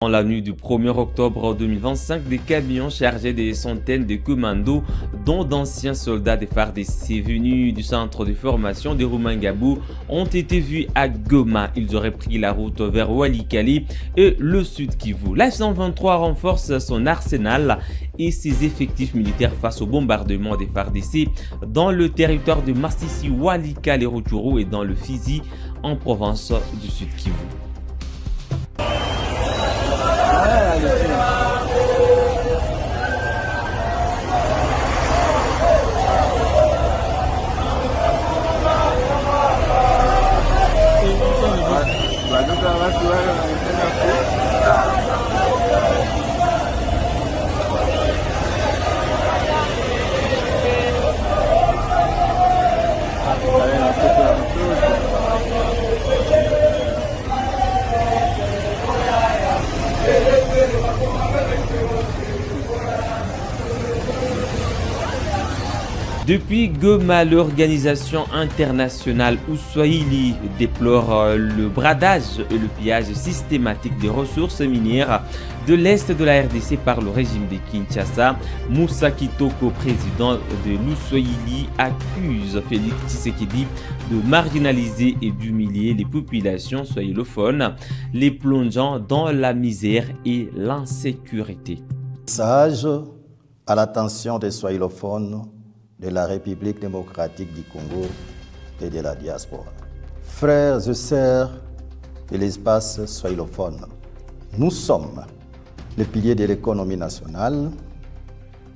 Dans la nuit du 1er octobre 2025, des camions chargés des centaines de commandos, dont d'anciens soldats des FARDC venus du centre de formation de Rumangabo, ont été vus à Goma. Ils auraient pris la route vers Walikale et le Sud Kivu. La 123 renforce son arsenal et ses effectifs militaires face au bombardement des FARDC dans le territoire de Masisi, Walikale, Rutshuru et dans le Fizi en province du Sud Kivu. Depuis Goma, l'organisation internationale Uswahili déplore le bradage et le pillage systématique des ressources minières de l'Est de la RDC par le régime de Kinshasa. Moussa Kitoko, président de l'Uswahili, accuse Félix Tshisekedi de marginaliser et d'humilier les populations swahilophones, les plongeant dans la misère et l'insécurité. Message à l'attention des swahilophones de la République démocratique du Congo et de la diaspora. Frères et sœurs de l'espace swahilophone, nous sommes les piliers de l'économie nationale.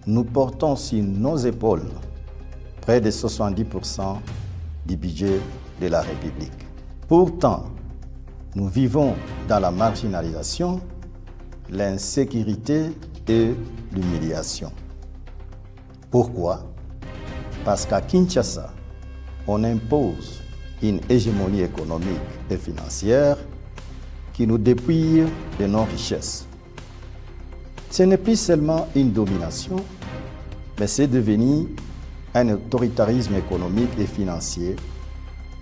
Nous portons sur nos épaules près de 70% du budget de la République. Pourtant, nous vivons dans la marginalisation, l'insécurité et l'humiliation. Pourquoi ? Parce qu'à Kinshasa, on impose une hégémonie économique et financière qui nous dépouille de nos richesses. Ce n'est plus seulement une domination, mais c'est devenu un autoritarisme économique et financier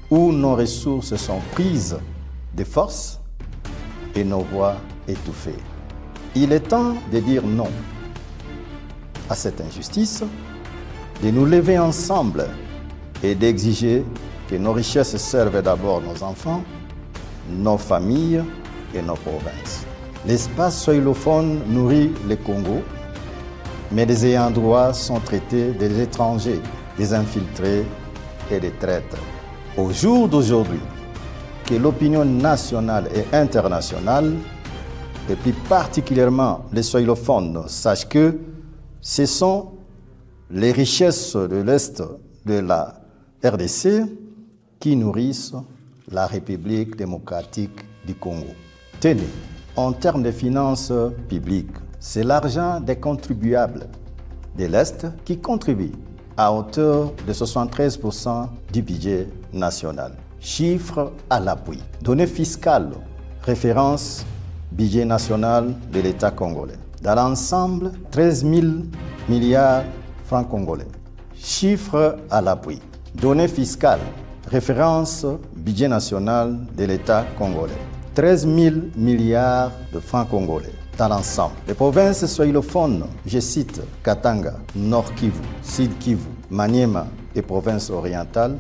où nos ressources sont prises de force et nos voix étouffées. Il est temps de dire non à cette injustice, de nous lever ensemble et d'exiger que nos richesses servent d'abord nos enfants, nos familles et nos provinces. L'espace swahilophone nourrit le Congo, mais les ayants droit sont traités des étrangers, des infiltrés et des traîtres. Au jour d'aujourd'hui, que l'opinion nationale et internationale, et plus particulièrement les swahilophones, sachent que ce sont les richesses de l'Est de la RDC qui nourrissent la République démocratique du Congo. Tenez, en termes de finances publiques, c'est l'argent des contribuables de l'Est qui contribue à hauteur de 73% du budget national. Chiffres à l'appui. Données fiscales, référence budget national de l'État congolais. Dans l'ensemble, 13 000 milliards francs congolais. Chiffres à l'appui. Données fiscales. Référence budget national de l'État congolais. 13 000 milliards de francs congolais dans l'ensemble. Les provinces swahilophones, je cite Katanga, Nord Kivu, Sud Kivu, Maniema et provinces orientales,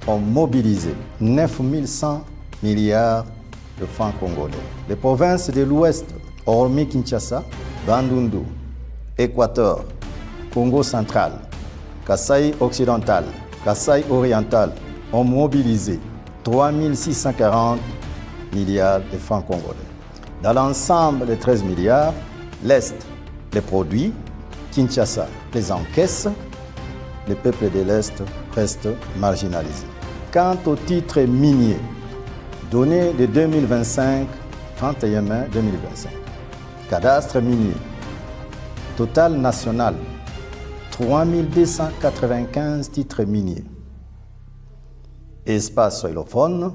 ont mobilisé 9 100 milliards de francs congolais. Les provinces de l'Ouest, hormis Kinshasa, Bandundu, Équateur, Congo central, Kasaï occidental, Kasaï oriental ont mobilisé 3 640 milliards de francs congolais. Dans l'ensemble des 13 milliards, l'Est les produit, Kinshasa les encaisse, les peuples de l'Est restent marginalisés. Quant aux titres miniers, données de 2025, 31 mai 2025, cadastre minier, total national, 3 295 titres miniers. Espace swahilophone,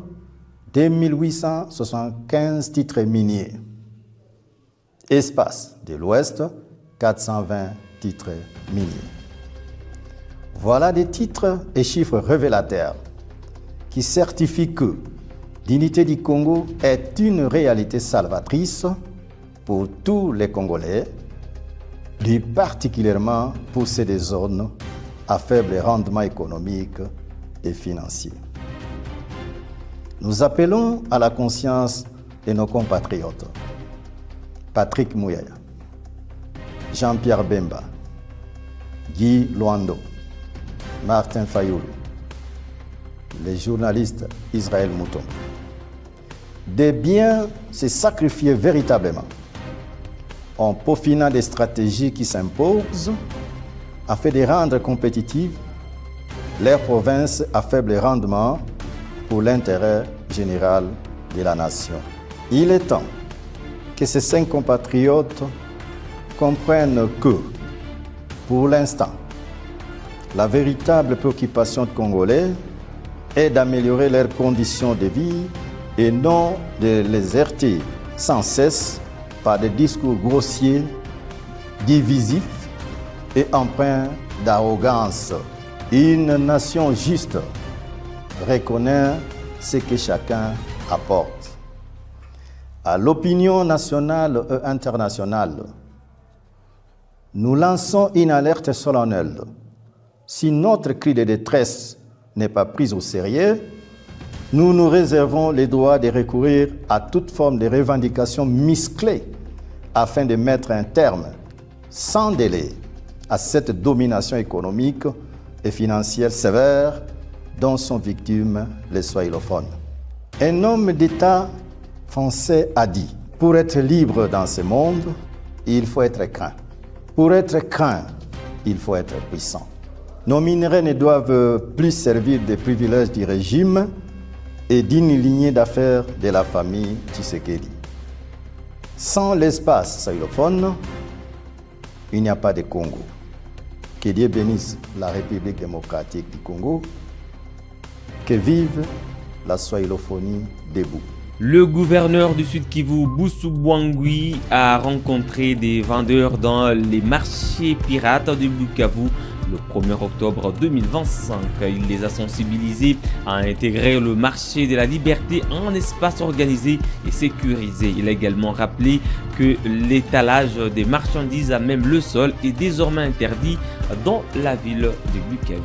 2875 titres miniers. Espace de l'Ouest, 420 titres miniers. Voilà des titres et chiffres révélateurs qui certifient que l'unité du Congo est une réalité salvatrice pour tous les Congolais, plus particulièrement pour ces des zones à faible rendement économique et financier. Nous appelons à la conscience de nos compatriotes. Patrick Mouyaya, Jean-Pierre Bemba, Guy Luando, Martin Fayoulou, les journalistes Israël Mouton, de bien se sacrifier véritablement en peaufinant des stratégies qui s'imposent afin de rendre compétitives leurs provinces à faible rendement pour l'intérêt général de la nation. Il est temps que ces 5 compatriotes comprennent que, pour l'instant, la véritable préoccupation des Congolais est d'améliorer leurs conditions de vie et non de les heurter sans cesse par des discours grossiers, divisifs et empreints d'arrogance. Une nation juste reconnaît ce que chacun apporte. À l'opinion nationale et internationale, nous lançons une alerte solennelle. Si notre cri de détresse n'est pas pris au sérieux, nous nous réservons le droit de recourir à toute forme de revendication musclée afin de mettre un terme sans délai à cette domination économique et financière sévère dont sont victimes les swahilophones. Un homme d'État français a dit « Pour être libre dans ce monde, il faut être craint. Pour être craint, il faut être puissant. » Nos minerais ne doivent plus servir de privilèges du régime et d'une lignée d'affaires de la famille Tshisekedi. Sans l'espace swahilophone, il n'y a pas de Congo. Que Dieu bénisse la République démocratique du Congo. Que vive la swahilophonie debout. Le gouverneur du Sud Kivu, Boussou Bouangui, a rencontré des vendeurs dans les marchés pirates de Bukavu le 1er octobre 2025. Il les a sensibilisés à intégrer le marché de la liberté en espace organisé et sécurisé. Il a également rappelé que l'étalage des marchandises à même le sol est désormais interdit dans la ville de Bukavu.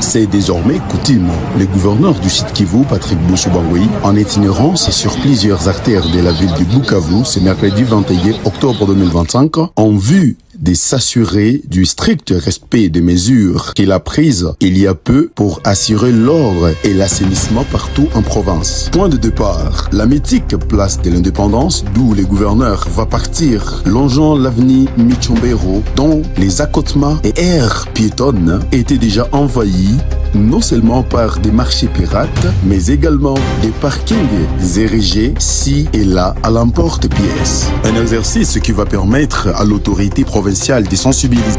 C'est désormais coutume. Le gouverneur du Sud Kivu, Patrick Boussou Bouangui, en itinérance sur plusieurs artères de la ville du Bukavu ce mercredi 21 octobre 2025, en vue de s'assurer du strict respect des mesures qu'il a prises il y a peu pour assurer l'ordre et l'assainissement partout en province. Point de départ, la mythique place de l'Indépendance, d'où le gouverneur va partir, longeant l'avenue Michombero, dont les accotements et aires piétonnes étaient déjà envahis non seulement par des marchés pirates, mais également des parkings érigés ci et là à l'emporte-pièce. Un exercice qui va permettre à l'autorité provinciale de sensibiliser